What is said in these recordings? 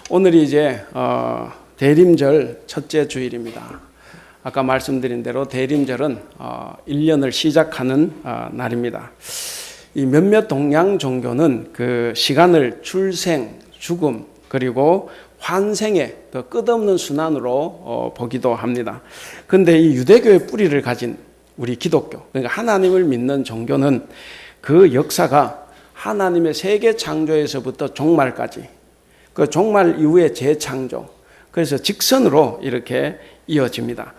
오늘이 이제 대림절 첫째 주일입니다. 아까 말씀드린 대로 대림절은 1년을 시작하는 날입니다. 이 몇몇 동양 종교는 그 시간을 출생, 죽음, 그리고 환생의 그 끝없는 순환으로 보기도 합니다. 그런데 이 유대교의 뿌리를 가진 우리 기독교, 그러니까 하나님을 믿는 종교는 그 역사가 하나님의 세계 창조에서부터 종말까지, 그 종말 이후의 재창조, 그래서 직선으로 이렇게 이어집니다.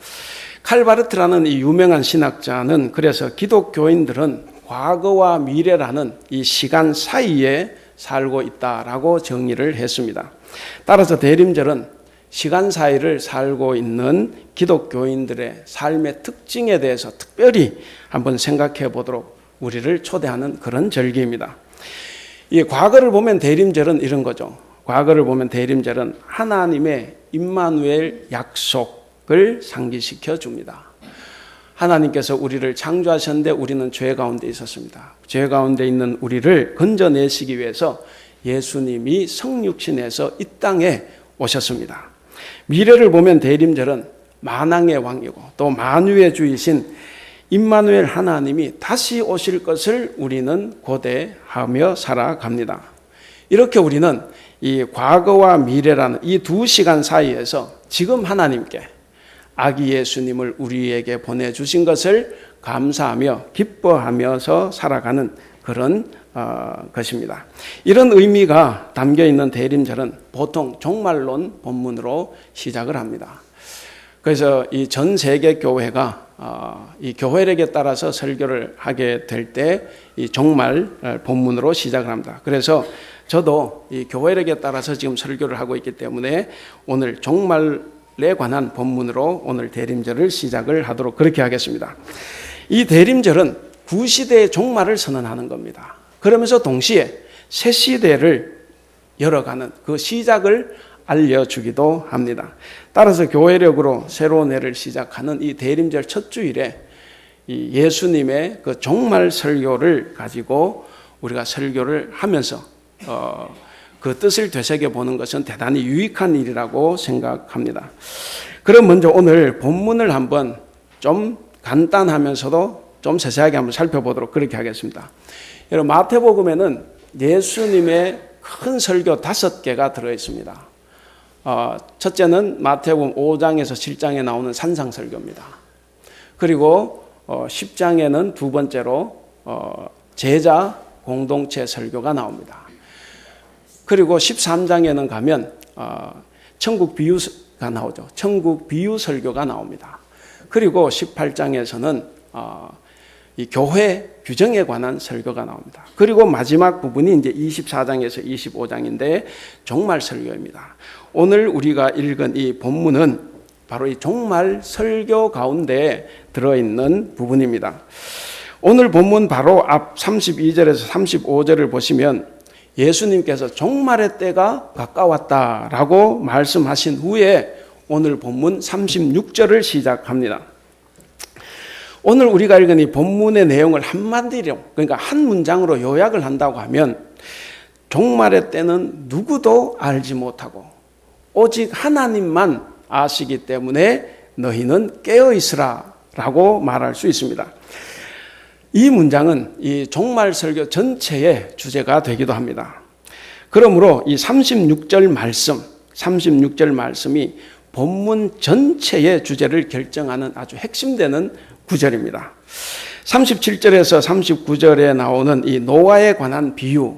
칼바르트라는 이 유명한 신학자는 그래서 기독교인들은 과거와 미래라는 이 시간 사이에 살고 있다라고 정의를 했습니다. 따라서 대림절은 시간 사이를 살고 있는 기독교인들의 삶의 특징에 대해서 특별히 한번 생각해 보도록 우리를 초대하는 그런 절기입니다. 이 과거를 보면 대림절은 이런 거죠. 과거를 보면 대림절은 하나님의 임마누엘 약속을 상기시켜 줍니다. 하나님께서 우리를 창조하셨는데 우리는 죄 가운데 있었습니다. 죄 가운데 있는 우리를 건져내시기 위해서 예수님이 성육신해서 이 땅에 오셨습니다. 미래를 보면 대림절은 만왕의 왕이고 또 만유의 주이신 임마누엘 하나님이 다시 오실 것을 우리는 고대하며 살아갑니다. 이렇게 우리는 이 과거와 미래라는 이 두 시간 사이에서 지금 하나님께 아기 예수님을 우리에게 보내주신 것을 감사하며 기뻐하면서 살아가는 그런 것입니다. 이런 의미가 담겨있는 대림절은 보통 종말론 본문으로 시작을 합니다. 그래서 이 전 세계 교회가 이 교회력에 따라서 설교를 하게 될 때 이 종말 본문으로 시작을 합니다. 그래서 저도 이 교회력에 따라서 지금 설교를 하고 있기 때문에 오늘 종말에 관한 본문으로 오늘 대림절을 시작을 하도록 그렇게 하겠습니다. 이 대림절은 구시대의 종말을 선언하는 겁니다. 그러면서 동시에 새 시대를 열어가는 그 시작을 알려주기도 합니다. 따라서 교회력으로 새로운 해를 시작하는 이 대림절 첫 주일에 이 예수님의 그 종말 설교를 가지고 우리가 설교를 하면서 그 뜻을 되새겨 보는 것은 대단히 유익한 일이라고 생각합니다. 그럼 먼저 오늘 본문을 한번 좀 간단하면서도 좀 세세하게 한번 살펴보도록 그렇게 하겠습니다. 여러분 마태복음에는 예수님의 큰 설교 5개가 들어있습니다. 첫째는 마태복음 5장에서 7장에 나오는 산상설교입니다. 그리고 10장에는 두 번째로 제자 공동체 설교가 나옵니다. 그리고 13장에는 가면 천국 비유가 나오죠. 천국 비유 설교가 나옵니다. 그리고 18장에서는 이 교회 규정에 관한 설교가 나옵니다. 그리고 마지막 부분이 이제 24장에서 25장인데 종말 설교입니다. 오늘 우리가 읽은 이 본문은 바로 이 종말 설교 가운데 들어있는 부분입니다. 오늘 본문 바로 앞 32절에서 35절을 보시면 예수님께서 종말의 때가 가까웠다라고 말씀하신 후에 오늘 본문 36절을 시작합니다. 오늘 우리가 읽은 이 본문의 내용을 한마디로, 그러니까 한 문장으로 요약을 한다고 하면 종말의 때는 누구도 알지 못하고 오직 하나님만 아시기 때문에 너희는 깨어있으라 라고 말할 수 있습니다. 이 문장은 이 종말 설교 전체의 주제가 되기도 합니다. 그러므로 이 36절 말씀이 본문 전체의 주제를 결정하는 아주 핵심되는 구절입니다. 37절에서 39절에 나오는 이 노아에 관한 비유,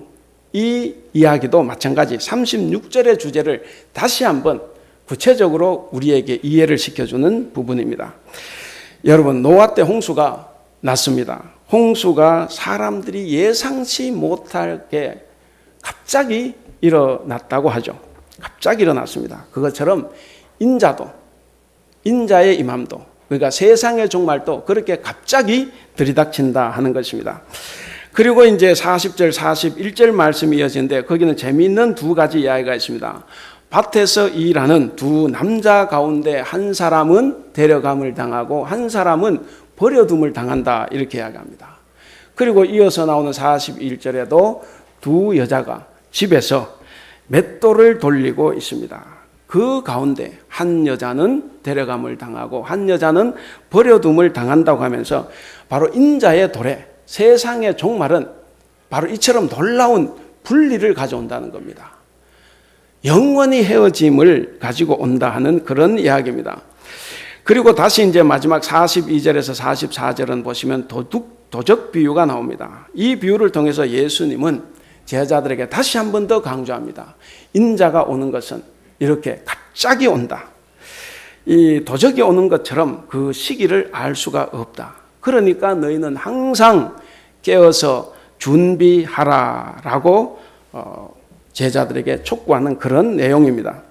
이 이야기도 마찬가지 36절의 주제를 다시 한번 구체적으로 우리에게 이해를 시켜주는 부분입니다. 여러분, 노아 때 홍수가 났습니다. 홍수가 사람들이 예상치 못하게 갑자기 일어났다고 하죠. 갑자기 일어났습니다. 그것처럼 인자의 임함도, 그러니까 세상의 종말도 그렇게 갑자기 들이닥친다 하는 것입니다. 그리고 이제 40절, 41절 말씀이 이어지는데 거기는 재미있는 두 가지 이야기가 있습니다. 밭에서 일하는 두 남자 가운데 한 사람은 데려감을 당하고 한 사람은 버려둠을 당한다 이렇게 이야기합니다. 그리고 이어서 나오는 41절에도 두 여자가 집에서 맷돌을 돌리고 있습니다. 그 가운데 한 여자는 데려감을 당하고 한 여자는 버려둠을 당한다고 하면서 바로 인자의 도래, 세상의 종말은 바로 이처럼 놀라운 분리를 가져온다는 겁니다. 영원히 헤어짐을 가지고 온다 하는 그런 이야기입니다. 그리고 다시 이제 마지막 42절에서 44절은 보시면 도적 비유가 나옵니다. 이 비유를 통해서 예수님은 제자들에게 다시 한 번 더 강조합니다. 인자가 오는 것은 이렇게 갑자기 온다. 이 도적이 오는 것처럼 그 시기를 알 수가 없다. 그러니까 너희는 항상 깨어서 준비하라라고 제자들에게 촉구하는 그런 내용입니다.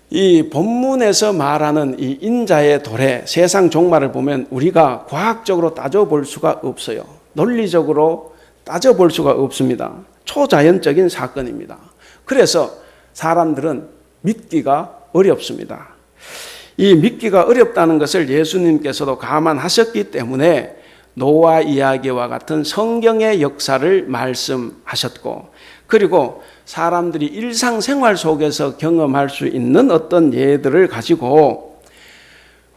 이 본문에서 말하는 이 인자의 도래, 세상 종말을 보면 우리가 과학적으로 따져볼 수가 없어요. 논리적으로 따져볼 수가 없습니다. 초자연적인 사건입니다. 그래서 사람들은 믿기가 어렵습니다. 이 믿기가 어렵다는 것을 예수님께서도 감안하셨기 때문에 노아 이야기와 같은 성경의 역사를 말씀하셨고, 그리고 사람들이 일상생활 속에서 경험할 수 있는 어떤 예들을 가지고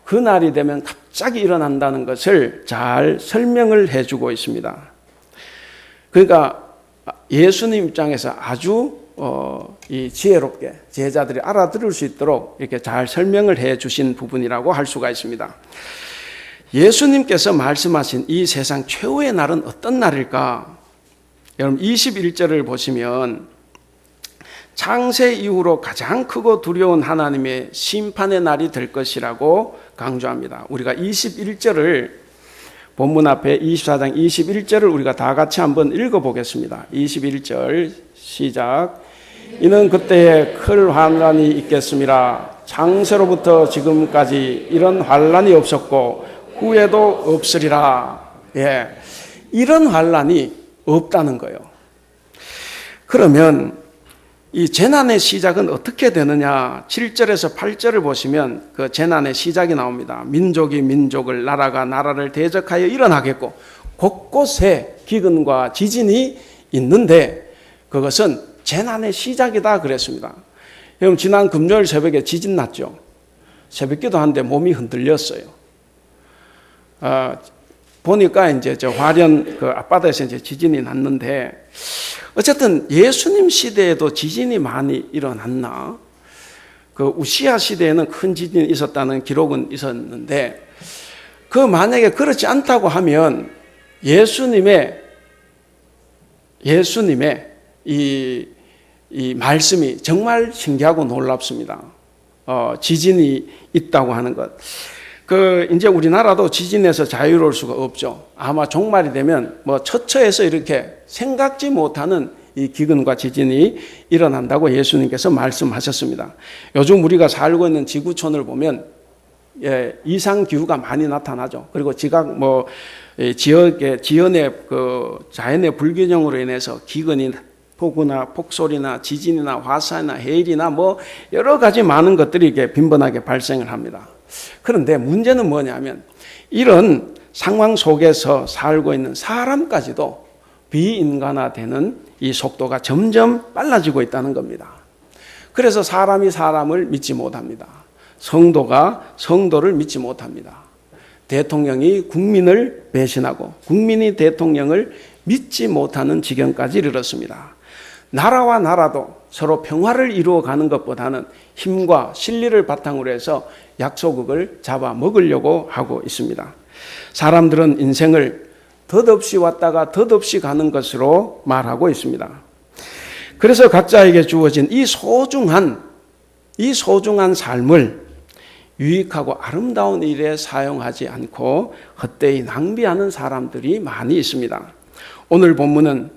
그날이 되면 갑자기 일어난다는 것을 잘 설명을 해주고 있습니다. 그러니까 예수님 입장에서 아주 이 지혜롭게 제자들이 알아들을 수 있도록 이렇게 잘 설명을 해 주신 부분이라고 할 수가 있습니다. 예수님께서 말씀하신 이 세상 최후의 날은 어떤 날일까? 여러분 21절을 보시면 창세 이후로 가장 크고 두려운 하나님의 심판의 날이 될 것이라고 강조합니다. 우리가 21절을 본문 앞에 24장 21절을 우리가 다 같이 한번 읽어보겠습니다. 21절 시작. 이는 그때에 큰 환란이 있겠음이라. 창세로부터 지금까지 이런 환란이 없었고 후에도 없으리라. 예, 이런 환란이 없다는 거예요. 그러면 이 재난의 시작은 어떻게 되느냐? 7절에서 8절을 보시면 그 재난의 시작이 나옵니다. 민족이 민족을, 나라가 나라를 대적하여 일어나겠고 곳곳에 기근과 지진이 있는데 그것은 재난의 시작이다 그랬습니다. 여러분 지난 금요일 새벽에 지진 났죠. 새벽기도 하는데 몸이 흔들렸어요. 보니까 이제 저 화련 그 앞바다에서 이제 지진이 났는데 어쨌든 예수님 시대에도 지진이 많이 일어났나? 그 우시야 시대에는 큰 지진이 있었다는 기록은 있었는데 그 만약에 그렇지 않다고 하면 예수님의 이 말씀이 정말 신기하고 놀랍습니다. 지진이 있다고 하는 것. 이제 우리나라도 지진에서 자유로울 수가 없죠. 아마 종말이 되면 처처에서 이렇게 생각지 못하는 이 기근과 지진이 일어난다고 예수님께서 말씀하셨습니다. 요즘 우리가 살고 있는 지구촌을 보면 이상 기후가 많이 나타나죠. 그리고 지각 지연의 자연의 불균형으로 인해서 기근이 폭우나 폭설이나 지진이나 화산이나 해일이나 여러 가지 많은 것들이 이렇게 빈번하게 발생을 합니다. 그런데 문제는 뭐냐면 이런 상황 속에서 살고 있는 사람까지도 비인간화되는 이 속도가 점점 빨라지고 있다는 겁니다. 그래서 사람이 사람을 믿지 못합니다. 성도가 성도를 믿지 못합니다. 대통령이 국민을 배신하고 국민이 대통령을 믿지 못하는 지경까지 이르렀습니다. 나라와 나라도 서로 평화를 이루어가는 것보다는 힘과 실리를 바탕으로 해서 약소국을 잡아먹으려고 하고 있습니다. 사람들은 인생을 덧없이 왔다가 덧없이 가는 것으로 말하고 있습니다. 그래서 각자에게 주어진 이 소중한 삶을 유익하고 아름다운 일에 사용하지 않고 헛되이 낭비하는 사람들이 많이 있습니다. 오늘 본문은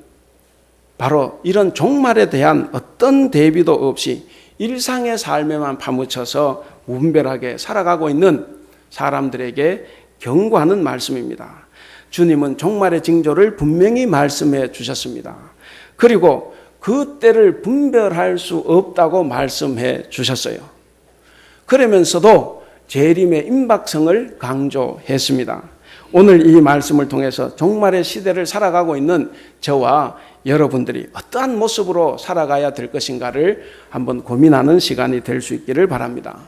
바로 이런 종말에 대한 어떤 대비도 없이 일상의 삶에만 파묻혀서 운별하게 살아가고 있는 사람들에게 경고하는 말씀입니다. 주님은 종말의 징조를 분명히 말씀해 주셨습니다. 그리고 그 때를 분별할 수 없다고 말씀해 주셨어요. 그러면서도 재림의 임박성을 강조했습니다. 오늘 이 말씀을 통해서 종말의 시대를 살아가고 있는 저와 여러분들이 어떠한 모습으로 살아가야 될 것인가를 한번 고민하는 시간이 될 수 있기를 바랍니다.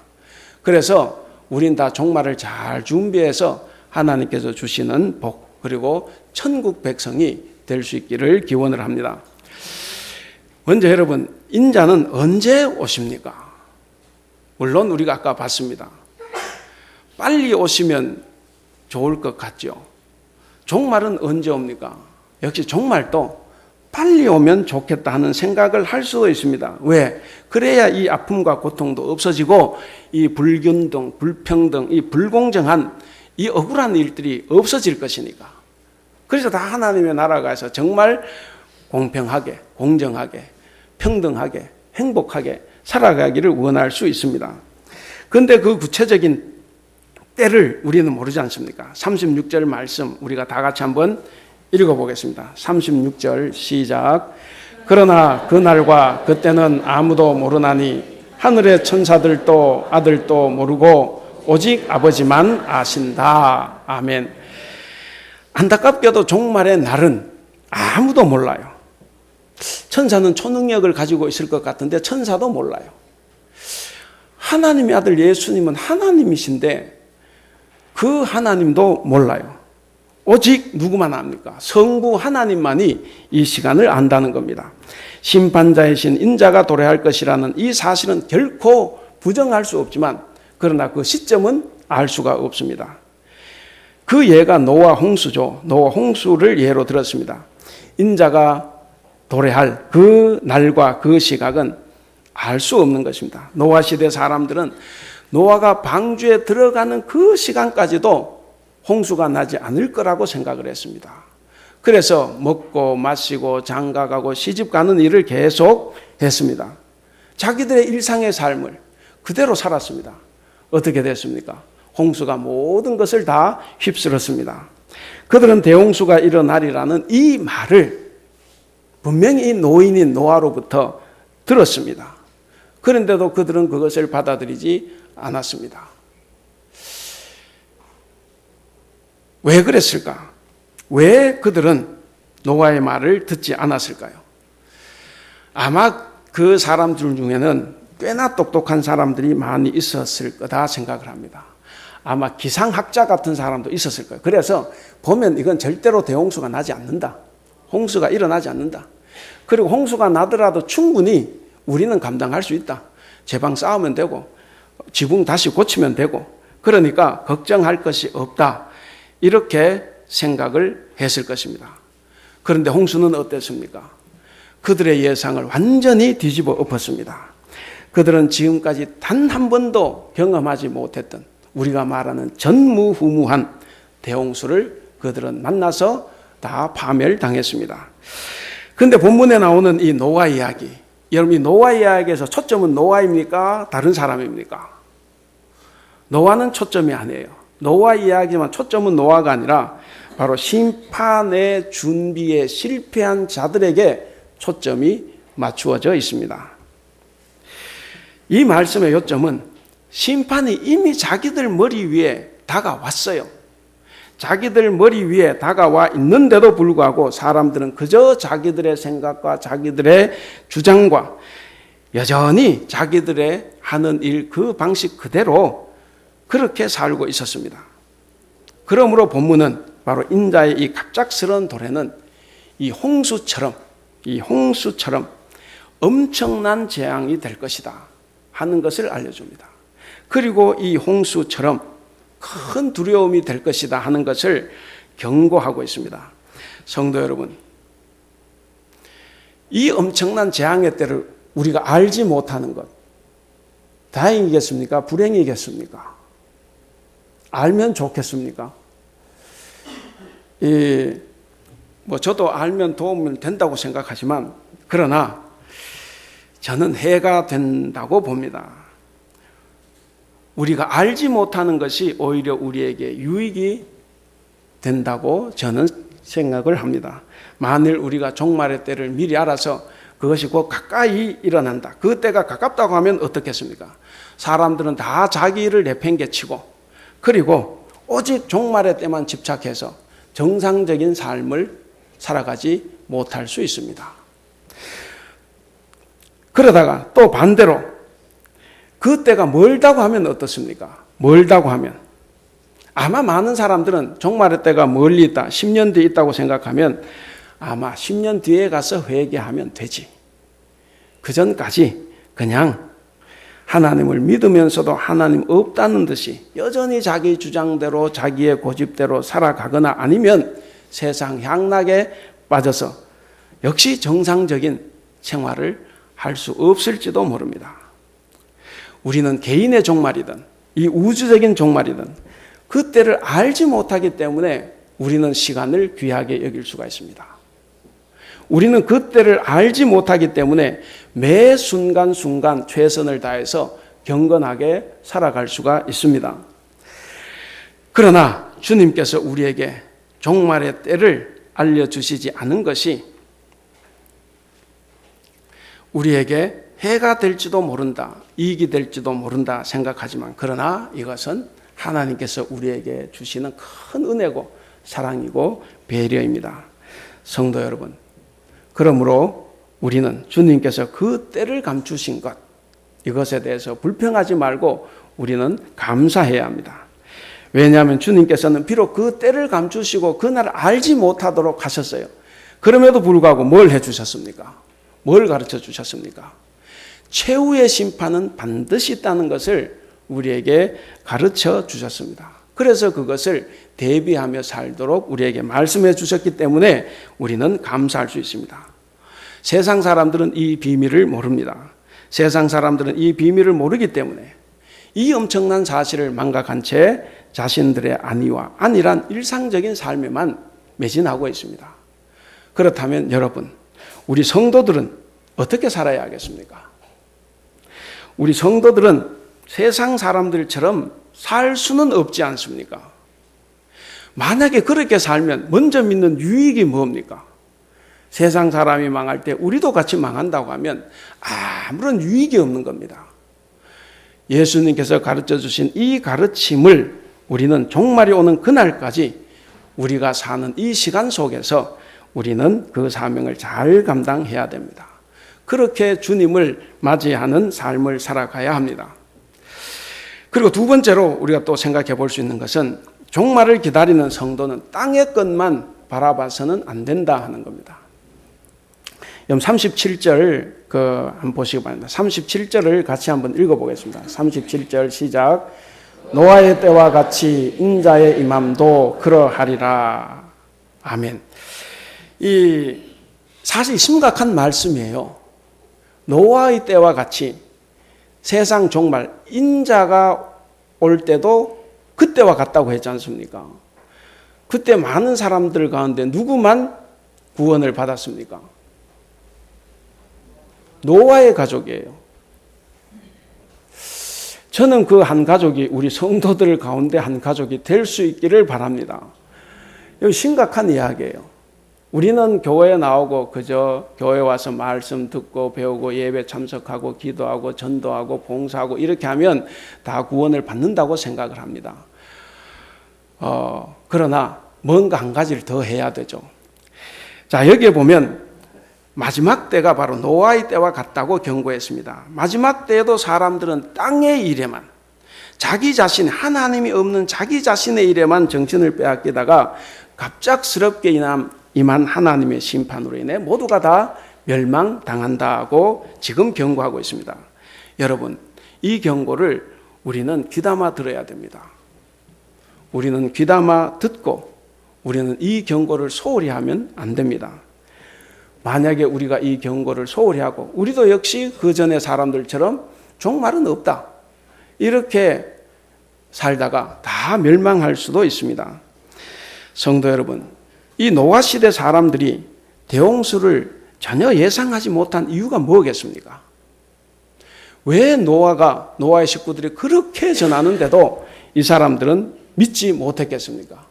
그래서 우린 다 종말을 잘 준비해서 하나님께서 주시는 복, 그리고 천국 백성이 될 수 있기를 기원을 합니다. 먼저 여러분, 인자는 언제 오십니까? 물론 우리가 아까 봤습니다. 빨리 오시면 좋을 것 같죠. 종말은 언제 옵니까? 역시 종말도 빨리 오면 좋겠다 하는 생각을 할 수도 있습니다. 왜? 그래야 이 아픔과 고통도 없어지고 이 불균등, 불평등, 이 불공정한 이 억울한 일들이 없어질 것이니까. 그래서 다 하나님의 나라가서 정말 공평하게, 공정하게, 평등하게, 행복하게 살아가기를 원할 수 있습니다. 그런데 그 구체적인 때를 우리는 모르지 않습니까? 36절 말씀 우리가 다 같이 한번 읽어보겠습니다. 36절 시작. 그러나 그날과 그때는 아무도 모르나니 하늘의 천사들도 아들도 모르고 오직 아버지만 아신다. 아멘. 안타깝게도 종말의 날은 아무도 몰라요. 천사는 초능력을 가지고 있을 것 같은데 천사도 몰라요. 하나님의 아들 예수님은 하나님이신데 그 하나님도 몰라요. 오직 누구만 압니까? 성부 하나님만이 이 시간을 안다는 겁니다. 심판자이신 인자가 도래할 것이라는 이 사실은 결코 부정할 수 없지만 그러나 그 시점은 알 수가 없습니다. 그 예가 노아 홍수죠. 노아 홍수를 예로 들었습니다. 인자가 도래할 그 날과 그 시각은 알 수 없는 것입니다. 노아 시대 사람들은 노아가 방주에 들어가는 그 시간까지도 홍수가 나지 않을 거라고 생각을 했습니다. 그래서 먹고 마시고 장가가고 시집가는 일을 계속 했습니다. 자기들의 일상의 삶을 그대로 살았습니다. 어떻게 됐습니까? 홍수가 모든 것을 다 휩쓸었습니다. 그들은 대홍수가 일어나리라는 이 말을 분명히 이 노인인 노아로부터 들었습니다. 그런데도 그들은 그것을 받아들이지 않았습니다. 왜 그랬을까? 왜 그들은 노아의 말을 듣지 않았을까요? 아마 그 사람들 중에는 꽤나 똑똑한 사람들이 많이 있었을 거다 생각을 합니다. 아마 기상학자 같은 사람도 있었을 거예요. 그래서 보면 이건 절대로 대홍수가 나지 않는다. 홍수가 일어나지 않는다. 그리고 홍수가 나더라도 충분히 우리는 감당할 수 있다. 제방 쌓으면 되고 지붕 다시 고치면 되고 그러니까 걱정할 것이 없다. 이렇게 생각을 했을 것입니다. 그런데 홍수는 어땠습니까? 그들의 예상을 완전히 뒤집어 엎었습니다. 그들은 지금까지 단 한 번도 경험하지 못했던 우리가 말하는 전무후무한 대홍수를 그들은 만나서 다 파멸당했습니다. 그런데 본문에 나오는 이 노아 이야기, 여러분 이 노아 이야기에서 초점은 노아입니까? 다른 사람입니까? 노아는 초점이 아니에요. 노아 이야기지만 초점은 노아가 아니라 바로 심판의 준비에 실패한 자들에게 초점이 맞추어져 있습니다. 이 말씀의 요점은 심판이 이미 자기들 머리 위에 다가왔어요. 자기들 머리 위에 다가와 있는데도 불구하고 사람들은 그저 자기들의 생각과 자기들의 주장과 여전히 자기들의 하는 일 그 방식 그대로 그렇게 살고 있었습니다. 그러므로 본문은 바로 인자의 이 갑작스러운 도래는 이 홍수처럼 엄청난 재앙이 될 것이다 하는 것을 알려줍니다. 그리고 이 홍수처럼 큰 두려움이 될 것이다 하는 것을 경고하고 있습니다. 성도 여러분, 이 엄청난 재앙의 때를 우리가 알지 못하는 것 다행이겠습니까? 불행이겠습니까? 알면 좋겠습니까? 저도 알면 도움이 된다고 생각하지만 그러나 저는 해가 된다고 봅니다. 우리가 알지 못하는 것이 오히려 우리에게 유익이 된다고 저는 생각을 합니다. 만일 우리가 종말의 때를 미리 알아서 그것이 곧 가까이 일어난다. 그 때가 가깝다고 하면 어떻겠습니까? 사람들은 다 자기 일을 내팽개치고 그리고 오직 종말의 때만 집착해서 정상적인 삶을 살아가지 못할 수 있습니다. 그러다가 또 반대로 그 때가 멀다고 하면 어떻습니까? 멀다고 하면 아마 많은 사람들은 종말의 때가 멀리 있다, 10년 뒤에 있다고 생각하면 아마 10년 뒤에 가서 회개하면 되지. 그 전까지 그냥 하나님을 믿으면서도 하나님 없다는 듯이 여전히 자기 주장대로 자기의 고집대로 살아가거나 아니면 세상 향락에 빠져서 역시 정상적인 생활을 할 수 없을지도 모릅니다. 우리는 개인의 종말이든 이 우주적인 종말이든 그때를 알지 못하기 때문에 우리는 시간을 귀하게 여길 수가 있습니다. 우리는 그때를 알지 못하기 때문에 매 순간순간 최선을 다해서 경건하게 살아갈 수가 있습니다. 그러나 주님께서 우리에게 종말의 때를 알려주시지 않은 것이 우리에게 해가 될지도 모른다, 이익이 될지도 모른다 생각하지만 그러나 이것은 하나님께서 우리에게 주시는 큰 은혜고 사랑이고 배려입니다. 성도 여러분, 그러므로 우리는 주님께서 그 때를 감추신 것, 이것에 대해서 불평하지 말고 우리는 감사해야 합니다. 왜냐하면 주님께서는 비록 그 때를 감추시고 그날을 알지 못하도록 하셨어요. 그럼에도 불구하고 뭘 해주셨습니까? 뭘 가르쳐 주셨습니까? 최후의 심판은 반드시 있다는 것을 우리에게 가르쳐 주셨습니다. 그래서 그것을 대비하며 살도록 우리에게 말씀해 주셨기 때문에 우리는 감사할 수 있습니다. 세상 사람들은 이 비밀을 모릅니다. 세상 사람들은 이 비밀을 모르기 때문에 이 엄청난 사실을 망각한 채 자신들의 안위와 안일한 일상적인 삶에만 매진하고 있습니다. 그렇다면 여러분, 우리 성도들은 어떻게 살아야 하겠습니까? 우리 성도들은 세상 사람들처럼 살 수는 없지 않습니까? 만약에 그렇게 살면 먼저 믿는 유익이 뭡니까? 세상 사람이 망할 때 우리도 같이 망한다고 하면 아무런 유익이 없는 겁니다. 예수님께서 가르쳐 주신 이 가르침을 우리는 종말이 오는 그날까지 우리가 사는 이 시간 속에서 우리는 그 사명을 잘 감당해야 됩니다. 그렇게 주님을 맞이하는 삶을 살아가야 합니다. 그리고 두 번째로 우리가 또 생각해 볼 수 있는 것은 종말을 기다리는 성도는 땅의 것만 바라봐서는 안 된다 하는 겁니다. 37절 한번 보시기 바랍니다. 37절을 같이 한번 읽어보겠습니다. 37절 시작. 노아의 때와 같이 인자의 임함도 그러하리라. 아멘. 이 사실 심각한 말씀이에요. 노아의 때와 같이 세상 종말 인자가 올 때도 그때와 같다고 했지 않습니까? 그때 많은 사람들 가운데 누구만 구원을 받았습니까? 노아의 가족이에요. 저는 그 한 가족이 우리 성도들 가운데 한 가족이 될 수 있기를 바랍니다. 이거 심각한 이야기예요. 우리는 교회에 나오고 그저 교회 와서 말씀 듣고 배우고 예배 참석하고 기도하고 전도하고 봉사하고 이렇게 하면 다 구원을 받는다고 생각을 합니다. 그러나 뭔가 한 가지를 더 해야 되죠. 자, 여기에 보면 마지막 때가 바로 노아의 때와 같다고 경고했습니다. 마지막 때에도 사람들은 땅의 일에만, 자기 자신, 하나님이 없는 자기 자신의 일에만 정신을 빼앗기다가 갑작스럽게 임한 하나님의 심판으로 인해 모두가 다 멸망당한다고 지금 경고하고 있습니다. 여러분, 이 경고를 우리는 귀담아 들어야 됩니다. 우리는 귀담아 듣고 우리는 이 경고를 소홀히 하면 안 됩니다. 만약에 우리가 이 경고를 소홀히 하고 우리도 역시 그 전의 사람들처럼 종말은 없다, 이렇게 살다가 다 멸망할 수도 있습니다. 성도 여러분, 이 노아 시대 사람들이 대홍수를 전혀 예상하지 못한 이유가 뭐겠습니까? 왜 노아의 식구들이 그렇게 전하는데도 이 사람들은 믿지 못했겠습니까?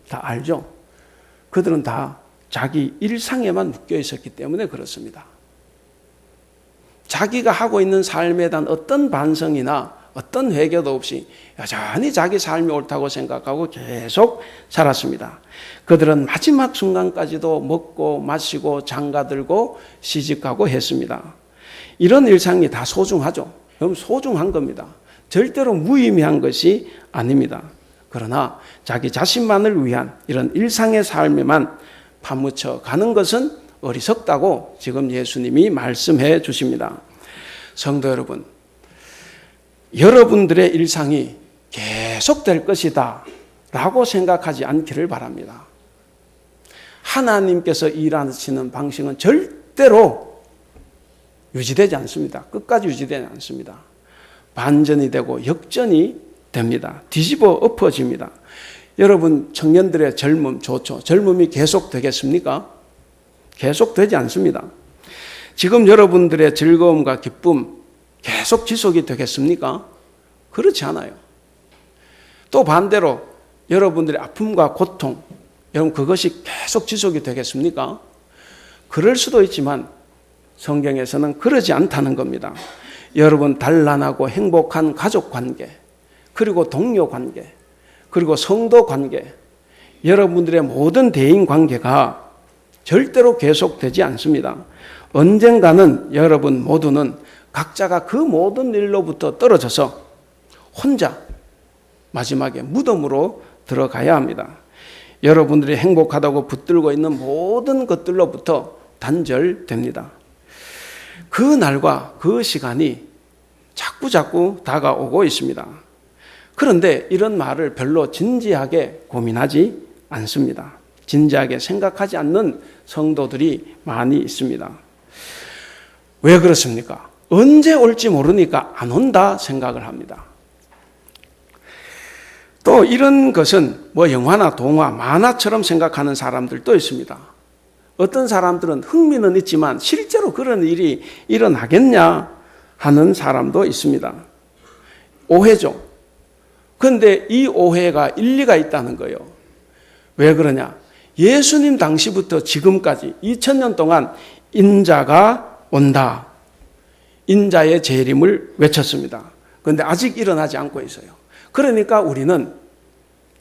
다 알죠? 그들은 다 자기 일상에만 묶여 있었기 때문에 그렇습니다. 자기가 하고 있는 삶에 대한 어떤 반성이나 어떤 회개도 없이 여전히 자기 삶이 옳다고 생각하고 계속 살았습니다. 그들은 마지막 순간까지도 먹고 마시고 장가들고 시집가고 했습니다. 이런 일상이 다 소중하죠. 그럼 소중한 겁니다. 절대로 무의미한 것이 아닙니다. 그러나 자기 자신만을 위한 이런 일상의 삶에만 파묻혀 가는 것은 어리석다고 지금 예수님이 말씀해 주십니다. 성도 여러분, 여러분들의 일상이 계속될 것이다 라고 생각하지 않기를 바랍니다. 하나님께서 일하시는 방식은 절대로 유지되지 않습니다. 끝까지 유지되지 않습니다. 반전이 되고 역전이 됩니다. 뒤집어 엎어집니다. 여러분 청년들의 젊음 좋죠. 젊음이 계속 되겠습니까? 계속 되지 않습니다. 지금 여러분들의 즐거움과 기쁨 계속 지속이 되겠습니까? 그렇지 않아요. 또 반대로 여러분들의 아픔과 고통, 여러분 그것이 계속 지속이 되겠습니까? 그럴 수도 있지만 성경에서는 그러지 않다는 겁니다. 여러분 단란하고 행복한 가족 관계, 그리고 동료 관계, 그리고 성도 관계, 여러분들의 모든 대인 관계가 절대로 계속되지 않습니다. 언젠가는 여러분 모두는 각자가 그 모든 일로부터 떨어져서 혼자 마지막에 무덤으로 들어가야 합니다. 여러분들이 행복하다고 붙들고 있는 모든 것들로부터 단절됩니다. 그 날과 그 시간이 자꾸 다가오고 있습니다. 그런데 이런 말을 별로 진지하게 고민하지 않습니다. 진지하게 생각하지 않는 성도들이 많이 있습니다. 왜 그렇습니까? 언제 올지 모르니까 안 온다 생각을 합니다. 또 이런 것은 영화나 동화, 만화처럼 생각하는 사람들도 있습니다. 어떤 사람들은 흥미는 있지만 실제로 그런 일이 일어나겠냐 하는 사람도 있습니다. 오해죠. 그런데 이 오해가 일리가 있다는 거예요. 왜 그러냐? 예수님 당시부터 지금까지 2000년 동안 인자가 온다. 인자의 재림을 외쳤습니다. 그런데 아직 일어나지 않고 있어요. 그러니까 우리는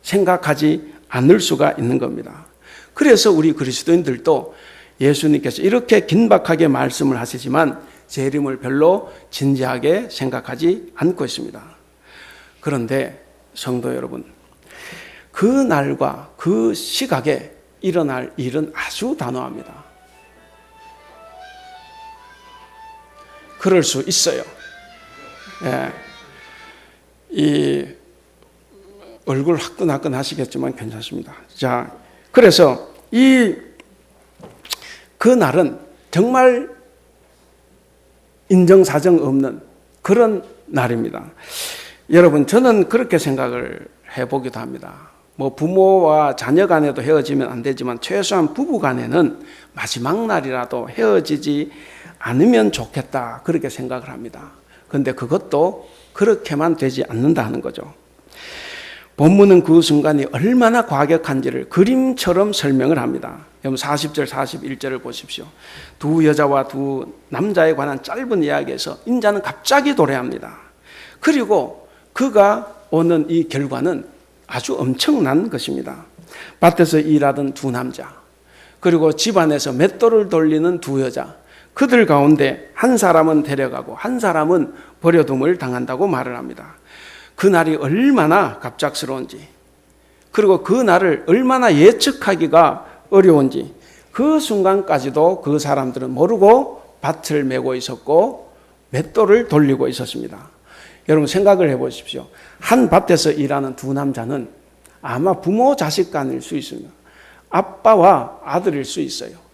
생각하지 않을 수가 있는 겁니다. 그래서 우리 그리스도인들도 예수님께서 이렇게 긴박하게 말씀을 하시지만 재림을 별로 진지하게 생각하지 않고 있습니다. 그런데 성도 여러분, 그 날과 그 시각에 일어날 일은 아주 단호합니다. 그럴 수 있어요. 예. 이 얼굴 화끈화끈 하시겠지만 괜찮습니다. 자, 그래서 그 날은 정말 인정사정 없는 그런 날입니다. 여러분, 저는 그렇게 생각을 해보기도 합니다. 부모와 자녀 간에도 헤어지면 안 되지만 최소한 부부 간에는 마지막 날이라도 헤어지지 않으면 좋겠다, 그렇게 생각을 합니다. 그런데 그것도 그렇게만 되지 않는다는 거죠. 본문은 그 순간이 얼마나 과격한지를 그림처럼 설명을 합니다. 여러분 40절 41절을 보십시오. 두 여자와 두 남자에 관한 짧은 이야기에서 인자는 갑자기 도래합니다. 그리고 그가 오는 이 결과는 아주 엄청난 것입니다. 밭에서 일하던 두 남자, 그리고 집안에서 맷돌을 돌리는 두 여자, 그들 가운데 한 사람은 데려가고 한 사람은 버려둠을 당한다고 말을 합니다. 그 날이 얼마나 갑작스러운지, 그리고 그 날을 얼마나 예측하기가 어려운지 그 순간까지도 그 사람들은 모르고 밭을 메고 있었고 맷돌을 돌리고 있었습니다. 여러분 생각을 해보십시오. 한 밭에서 일하는 두 남자는 아마 부모 자식 간일 수 있습니다. 아빠와 아들일 수 있어요.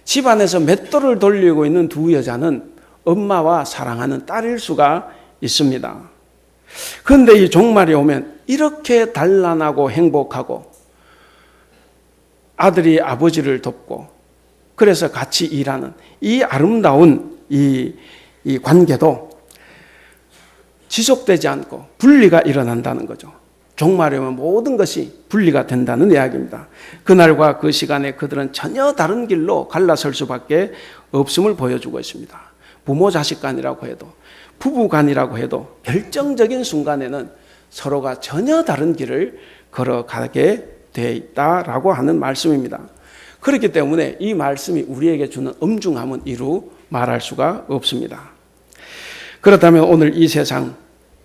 집안에서 맷돌을 돌리고 있는 두 여자는 엄마와 사랑하는 딸일 수가 있습니다. 그런데 이 종말이 오면 이렇게 단란하고 행복하고 아들이 아버지를 돕고 그래서 같이 일하는 이 아름다운 이 관계도 지속되지 않고 분리가 일어난다는 거죠. 종말이 오면 모든 것이 분리가 된다는 이야기입니다. 그날과 그 시간에 그들은 전혀 다른 길로 갈라설 수밖에 없음을 보여주고 있습니다. 부모 자식 간이라고 해도, 부부 간이라고 해도 결정적인 순간에는 서로가 전혀 다른 길을 걸어가게 돼 있다라고 하는 말씀입니다. 그렇기 때문에 이 말씀이 우리에게 주는 엄중함은 이루 말할 수가 없습니다. 그렇다면 오늘 이 세상,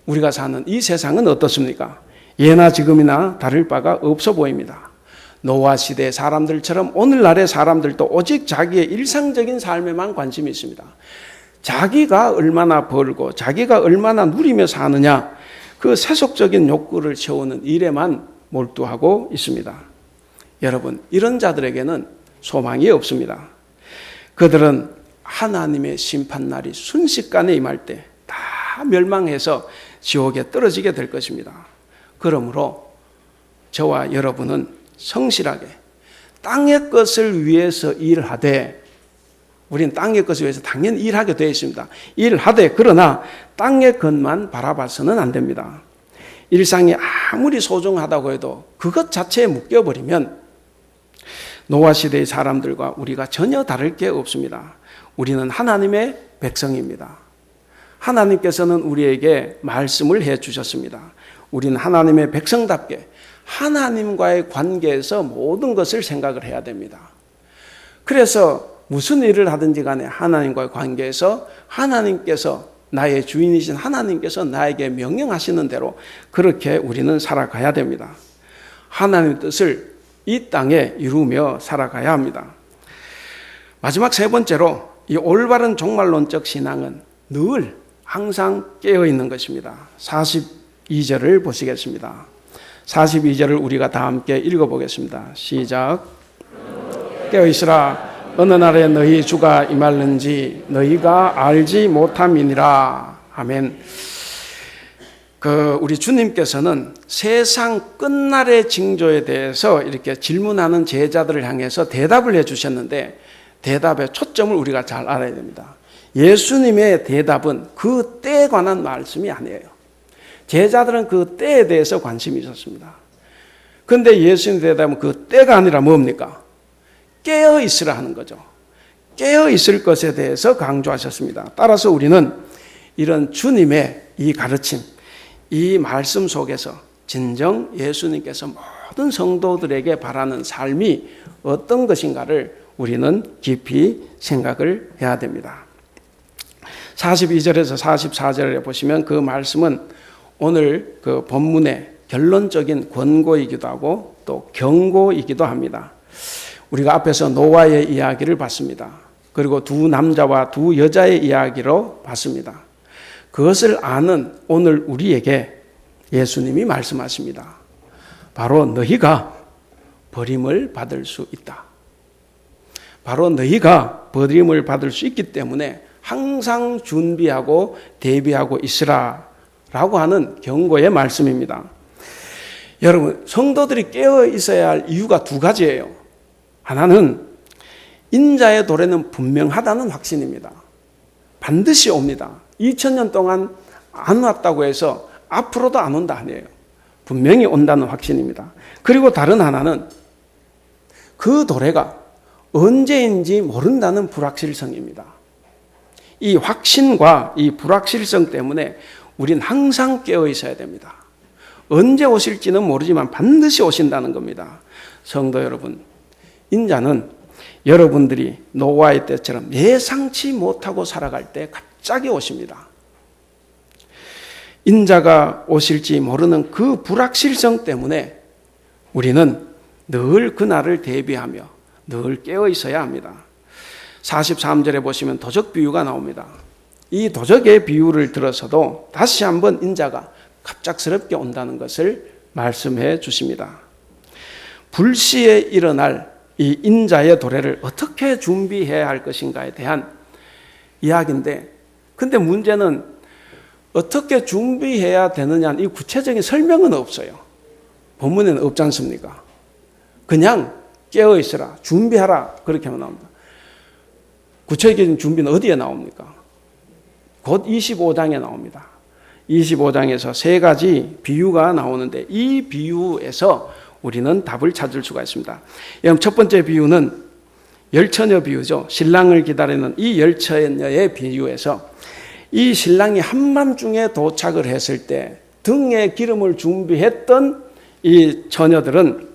우리가 사는 이 세상은 어떻습니까? 예나 지금이나 다를 바가 없어 보입니다. 노아 시대의 사람들처럼 오늘날의 사람들도 오직 자기의 일상적인 삶에만 관심이 있습니다. 자기가 얼마나 벌고 자기가 얼마나 누리며 사느냐, 그 세속적인 욕구를 채우는 일에만 몰두하고 있습니다. 여러분, 이런 자들에게는 소망이 없습니다. 그들은 하나님의 심판날이 순식간에 임할 때 다 멸망해서 지옥에 떨어지게 될 것입니다. 그러므로 저와 여러분은 성실하게 땅의 것을 위해서 일하되, 우리는 땅의 것을 위해서 당연히 일하게 되어 있습니다. 일하되, 그러나 땅의 것만 바라봐서는 안 됩니다. 일상이 아무리 소중하다고 해도 그것 자체에 묶여버리면 노아 시대의 사람들과 우리가 전혀 다를 게 없습니다. 우리는 하나님의 백성입니다. 하나님께서는 우리에게 말씀을 해 주셨습니다. 우리는 하나님의 백성답게 하나님과의 관계에서 모든 것을 생각을 해야 됩니다. 그래서 무슨 일을 하든지 간에 하나님과의 관계에서 하나님께서, 나의 주인이신 하나님께서 나에게 명령하시는 대로 그렇게 우리는 살아가야 됩니다. 하나님의 뜻을 이 땅에 이루며 살아가야 합니다. 마지막 세 번째로, 이 올바른 종말론적 신앙은 늘 항상 깨어있는 것입니다. 42절을 보시겠습니다. 42절을 우리가 다 함께 읽어보겠습니다. 시작. 깨어있으라. 어느 날에 너희 주가 임할는지 너희가 알지 못함이니라. 아멘. 우리 주님께서는 세상 끝날의 징조에 대해서 이렇게 질문하는 제자들을 향해서 대답을 해주셨는데, 대답의 초점을 우리가 잘 알아야 됩니다. 예수님의 대답은 그 때에 관한 말씀이 아니에요. 제자들은 그 때에 대해서 관심이 있었습니다. 그런데 예수님 대답은 그 때가 아니라 뭡니까? 깨어 있으라 하는 거죠. 깨어 있을 것에 대해서 강조하셨습니다. 따라서 우리는 이런 주님의 이 가르침, 이 말씀 속에서 진정 예수님께서 모든 성도들에게 바라는 삶이 어떤 것인가를 우리는 깊이 생각을 해야 됩니다. 42절에서 44절에 보시면 그 말씀은 오늘 그 본문의 결론적인 권고이기도 하고 또 경고이기도 합니다. 우리가 앞에서 노아의 이야기를 봤습니다. 그리고 두 남자와 두 여자의 이야기로 봤습니다. 그것을 아는 오늘 우리에게 예수님이 말씀하십니다. 바로 너희가 버림을 받을 수 있다. 바로 너희가 버림을 받을 수 있기 때문에 항상 준비하고 대비하고 있으라 라고 하는 경고의 말씀입니다. 여러분, 성도들이 깨어 있어야 할 이유가 두 가지예요. 하나는 인자의 도래는 분명하다는 확신입니다. 반드시 옵니다. 2000년 동안 안 왔다고 해서 앞으로도 안 온다 아니에요. 분명히 온다는 확신입니다. 그리고 다른 하나는 그 도래가 언제인지 모른다는 불확실성입니다. 이 확신과 이 불확실성 때문에 우린 항상 깨어 있어야 됩니다. 언제 오실지는 모르지만 반드시 오신다는 겁니다. 성도 여러분, 인자는 여러분들이 노아의 때처럼 예상치 못하고 살아갈 때 갑자기 오십니다. 인자가 오실지 모르는 그 불확실성 때문에 우리는 늘 그날을 대비하며 늘 깨어 있어야 합니다. 43절에 보시면 도적 비유가 나옵니다. 이 도적의 비유를 들어서도 다시 한번 인자가 갑작스럽게 온다는 것을 말씀해 주십니다. 불시에 일어날 이 인자의 도래를 어떻게 준비해야 할 것인가에 대한 이야기인데, 근데 문제는 어떻게 준비해야 되느냐는 이 구체적인 설명은 없어요. 본문에는 없지 않습니까? 그냥 깨어 있으라, 준비하라 그렇게만 나옵니다. 구체적인 준비는 어디에 나옵니까? 곧 25장에 나옵니다. 25장에서 세 가지 비유가 나오는데 이 비유에서 우리는 답을 찾을 수가 있습니다. 여러분, 첫 번째 비유는 열처녀 비유죠. 신랑을 기다리는 이 열처녀의 비유에서 이 신랑이 한밤중에 도착을 했을 때 등에 기름을 준비했던 이 처녀들은,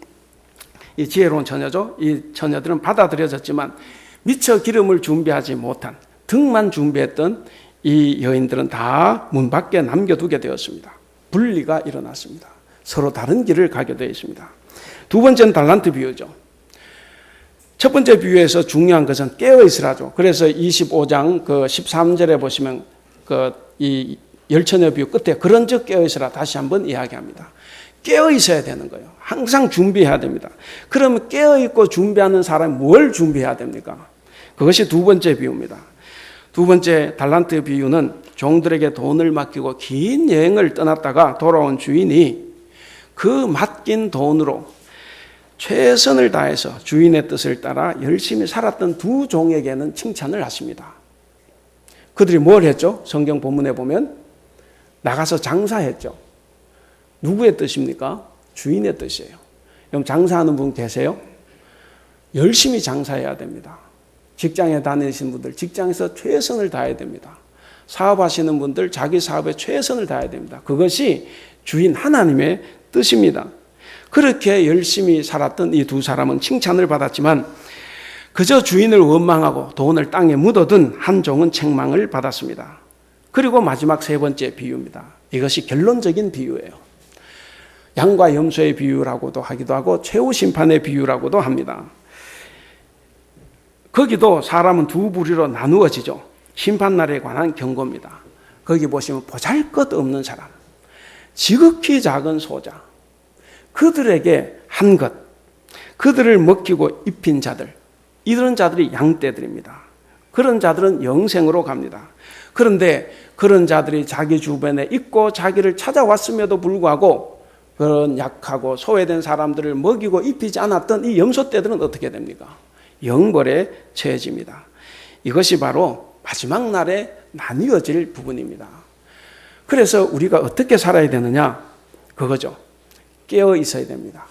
이 지혜로운 처녀죠. 이 처녀들은 받아들여졌지만 미처 기름을 준비하지 못한, 등만 준비했던 이 여인들은 다 문 밖에 남겨두게 되었습니다. 분리가 일어났습니다. 서로 다른 길을 가게 되어 있습니다. 두 번째는 달란트 비유죠. 첫 번째 비유에서 중요한 것은 깨어있으라죠. 그래서 25장 그 13절에 보시면 이 열처녀 비유 끝에 그런즉 깨어있으라 다시 한번 이야기합니다. 깨어있어야 되는 거예요. 항상 준비해야 됩니다. 그러면 깨어있고 준비하는 사람이 뭘 준비해야 됩니까? 그것이 두 번째 비유입니다. 두 번째 달란트 비유는 종들에게 돈을 맡기고 긴 여행을 떠났다가 돌아온 주인이 그 맡긴 돈으로 최선을 다해서 주인의 뜻을 따라 열심히 살았던 두 종에게는 칭찬을 하십니다. 그들이 뭘 했죠? 성경 본문에 보면 나가서 장사했죠. 누구의 뜻입니까? 주인의 뜻이에요. 그럼 장사하는 분 계세요? 열심히 장사해야 됩니다. 직장에 다니시는 분들 직장에서 최선을 다해야 됩니다. 사업하시는 분들 자기 사업에 최선을 다해야 됩니다. 그것이 주인 하나님의 뜻입니다. 그렇게 열심히 살았던 이 두 사람은 칭찬을 받았지만 그저 주인을 원망하고 돈을 땅에 묻어둔 한 종은 책망을 받았습니다. 그리고 마지막 세 번째 비유입니다. 이것이 결론적인 비유예요. 양과 염소의 비유라고도 하기도 하고 최후 심판의 비유라고도 합니다. 거기도 사람은 두 부류로 나누어지죠. 심판날에 관한 경고입니다. 거기 보시면 보잘것없는 사람, 지극히 작은 소자, 그들에게 한 것, 그들을 먹히고 입힌 자들, 이런 자들이 양떼들입니다. 그런 자들은 영생으로 갑니다. 그런데 그런 자들이 자기 주변에 있고 자기를 찾아왔음에도 불구하고 그런 약하고 소외된 사람들을 먹이고 입히지 않았던 이 염소떼들은 어떻게 됩니까? 영벌에 처해집니다. 이것이 바로 마지막 날에 나뉘어질 부분입니다. 그래서 우리가 어떻게 살아야 되느냐? 그거죠. 깨어 있어야 됩니다.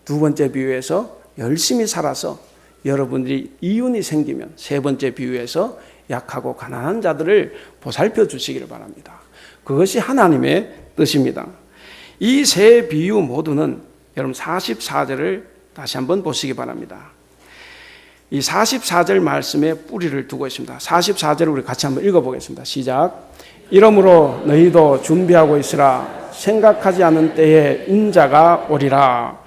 두 번째 비유에서 열심히 살아서 여러분들이 이윤이 생기면 세 번째 비유에서 약하고 가난한 자들을 보살펴 주시기를 바랍니다. 그것이 하나님의 뜻입니다. 이 세 비유 모두는 여러분 44절을 다시 한번 보시기 바랍니다. 이 44절 말씀에 뿌리를 두고 있습니다. 44절을 우리 같이 한번 읽어보겠습니다. 시작. 이러므로 너희도 준비하고 있으라. 생각하지 않은 때에 인자가 오리라.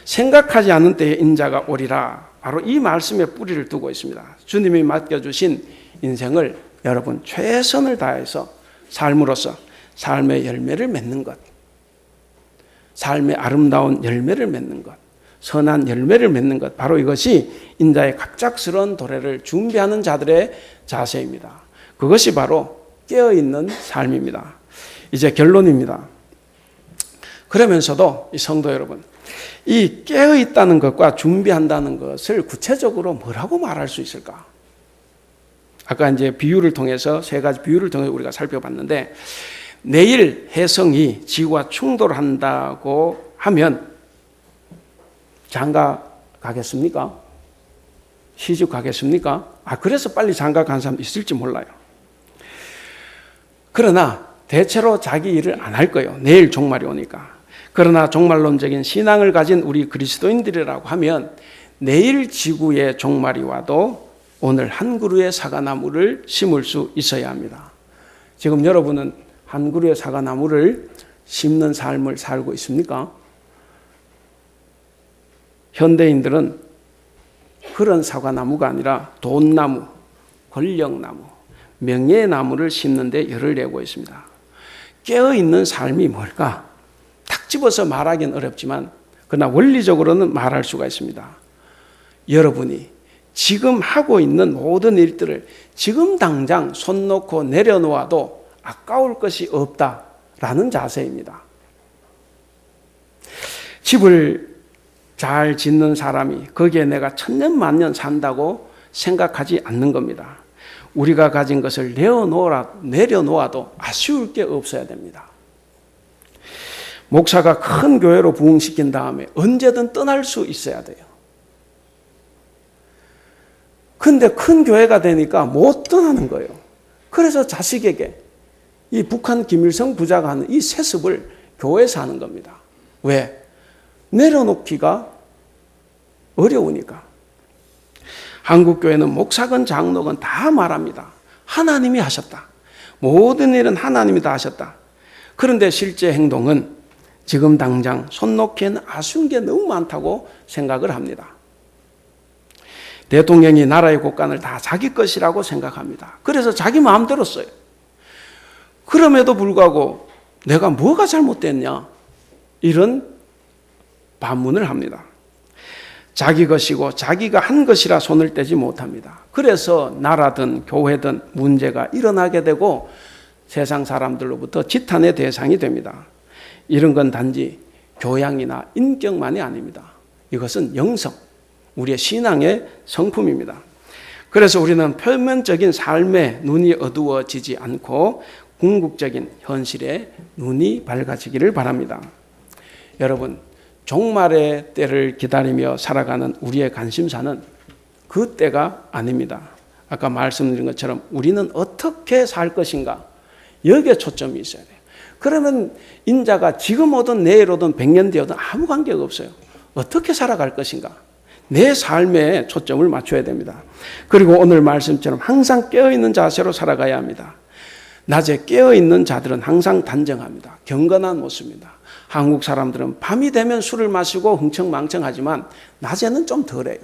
생각하지 않은 때에 인자가 오리라. 바로 이 말씀에 뿌리를 두고 있습니다. 주님이 맡겨주신 인생을 여러분 최선을 다해서 삶으로써 삶의 열매를 맺는 것, 삶의 아름다운 열매를 맺는 것, 선한 열매를 맺는 것, 바로 이것이 인자의 갑작스러운 도래를 준비하는 자들의 자세입니다. 그것이 바로 깨어있는 삶입니다. 이제 결론입니다. 그러면서도 이 성도 여러분, 이 깨어있다는 것과 준비한다는 것을 구체적으로 뭐라고 말할 수 있을까? 아까 이제 비유를 통해서 세 가지 비유를 통해 우리가 살펴봤는데, 내일 혜성이 지구와 충돌한다고 하면 장가 가겠습니까? 시집 가겠습니까? 그래서 빨리 장가 간 사람 있을지 몰라요. 그러나 대체로 자기 일을 안 할 거예요. 내일 종말이 오니까. 그러나 종말론적인 신앙을 가진 우리 그리스도인들이라고 하면 내일 지구의 종말이 와도 오늘 한 그루의 사과나무를 심을 수 있어야 합니다. 지금 여러분은 한 그루의 사과나무를 심는 삶을 살고 있습니까? 현대인들은 그런 사과나무가 아니라 돈나무, 권력나무, 명예나무를 심는 데 열을 내고 있습니다. 깨어있는 삶이 뭘까? 딱 집어서 말하기는 어렵지만 그러나 원리적으로는 말할 수가 있습니다. 여러분이 지금 하고 있는 모든 일들을 지금 당장 손 놓고 내려놓아도 아까울 것이 없다라는 자세입니다. 집을 잘 짓는 사람이 거기에 내가 천년 만년 산다고 생각하지 않는 겁니다. 우리가 가진 것을 내려놓아도 아쉬울 게 없어야 됩니다. 목사가 큰 교회로 부흥시킨 다음에 언제든 떠날 수 있어야 돼요. 근데 큰 교회가 되니까 못 떠나는 거예요. 그래서 자식에게 이 북한 김일성 부자가 하는 이 세습을 교회에서 하는 겁니다. 왜? 내려놓기가 어려우니까. 한국교회는 목사건 장로건 다 말합니다. 하나님이 하셨다. 모든 일은 하나님이 다 하셨다. 그런데 실제 행동은 지금 당장 손 놓기에는 아쉬운 게 너무 많다고 생각을 합니다. 대통령이 나라의 곳간을 다 자기 것이라고 생각합니다. 그래서 자기 마음대로 써요. 그럼에도 불구하고 내가 뭐가 잘못됐냐? 이런 반문을 합니다. 자기 것이고 자기가 한 것이라 손을 떼지 못합니다. 그래서 나라든 교회든 문제가 일어나게 되고 세상 사람들로부터 지탄의 대상이 됩니다. 이런 건 단지 교양이나 인격만이 아닙니다. 이것은 영성, 우리의 신앙의 성품입니다. 그래서 우리는 표면적인 삶에 눈이 어두워지지 않고 궁극적인 현실에 눈이 밝아지기를 바랍니다. 여러분, 종말의 때를 기다리며 살아가는 우리의 관심사는 그 때가 아닙니다. 아까 말씀드린 것처럼 우리는 어떻게 살 것인가, 여기에 초점이 있어야 돼요. 그러면 인자가 지금 오든 내일 오든 100년 뒤에든 아무 관계가 없어요. 어떻게 살아갈 것인가, 내 삶에 초점을 맞춰야 됩니다. 그리고 오늘 말씀처럼 항상 깨어있는 자세로 살아가야 합니다. 낮에 깨어있는 자들은 항상 단정합니다. 경건한 모습입니다. 한국 사람들은 밤이 되면 술을 마시고 흥청망청하지만 낮에는 좀 덜해요.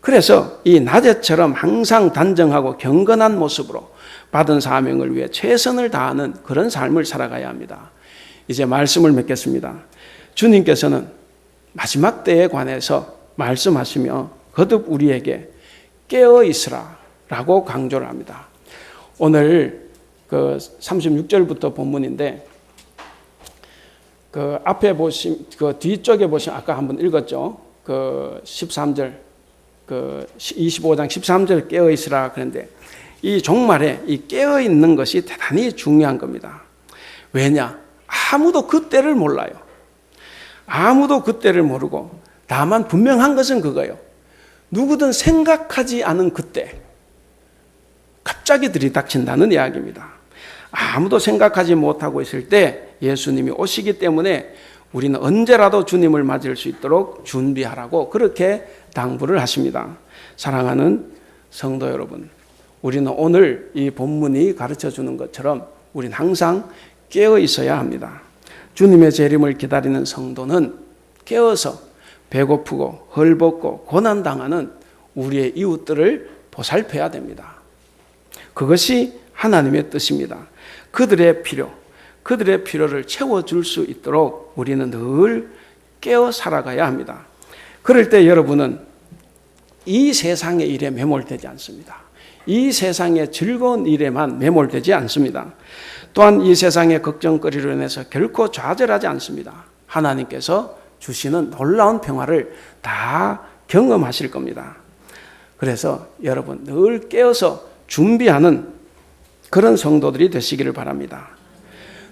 그래서 이 낮에처럼 항상 단정하고 경건한 모습으로 받은 사명을 위해 최선을 다하는 그런 삶을 살아가야 합니다. 이제 말씀을 맺겠습니다. 주님께서는 마지막 때에 관해서 말씀하시며 거듭 우리에게 깨어 있으라 라고 강조를 합니다. 오늘 그 36절부터 본문인데 그 앞에 보시면, 그 뒤쪽에 보시면 아까 한번 읽었죠. 그 13절, 그 25장 13절 깨어 있으라 그런데 이 종말에 이 깨어 있는 것이 대단히 중요한 겁니다. 왜냐? 아무도 그 때를 몰라요. 아무도 그 때를 모르고 다만 분명한 것은 그거예요. 누구든 생각하지 않은 그때 갑자기 들이닥친다는 이야기입니다. 아무도 생각하지 못하고 있을 때 예수님이 오시기 때문에 우리는 언제라도 주님을 맞을 수 있도록 준비하라고 그렇게 당부를 하십니다. 사랑하는 성도 여러분, 우리는 오늘 이 본문이 가르쳐주는 것처럼 우리는 항상 깨어 있어야 합니다. 주님의 재림을 기다리는 성도는 깨어서 배고프고 헐벗고 고난당하는 우리의 이웃들을 보살펴야 됩니다. 그것이 하나님의 뜻입니다. 그들의 필요를 채워줄 수 있도록 우리는 늘 깨어 살아가야 합니다. 그럴 때 여러분은 이 세상의 일에 매몰되지 않습니다. 이 세상의 즐거운 일에만 매몰되지 않습니다. 또한 이 세상의 걱정거리로 인해서 결코 좌절하지 않습니다. 하나님께서 주시는 놀라운 평화를 다 경험하실 겁니다. 그래서 여러분 늘 깨어서 준비하는 그런 성도들이 되시기를 바랍니다.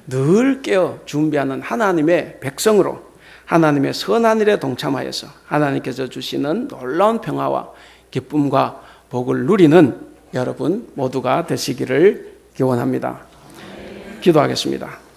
늘 깨어 준비하는 하나님의 백성으로 하나님의 선한 일에 동참하여서 하나님께서 주시는 놀라운 평화와 기쁨과 복을 누리는 여러분 모두가 되시기를 기원합니다. 기도하겠습니다.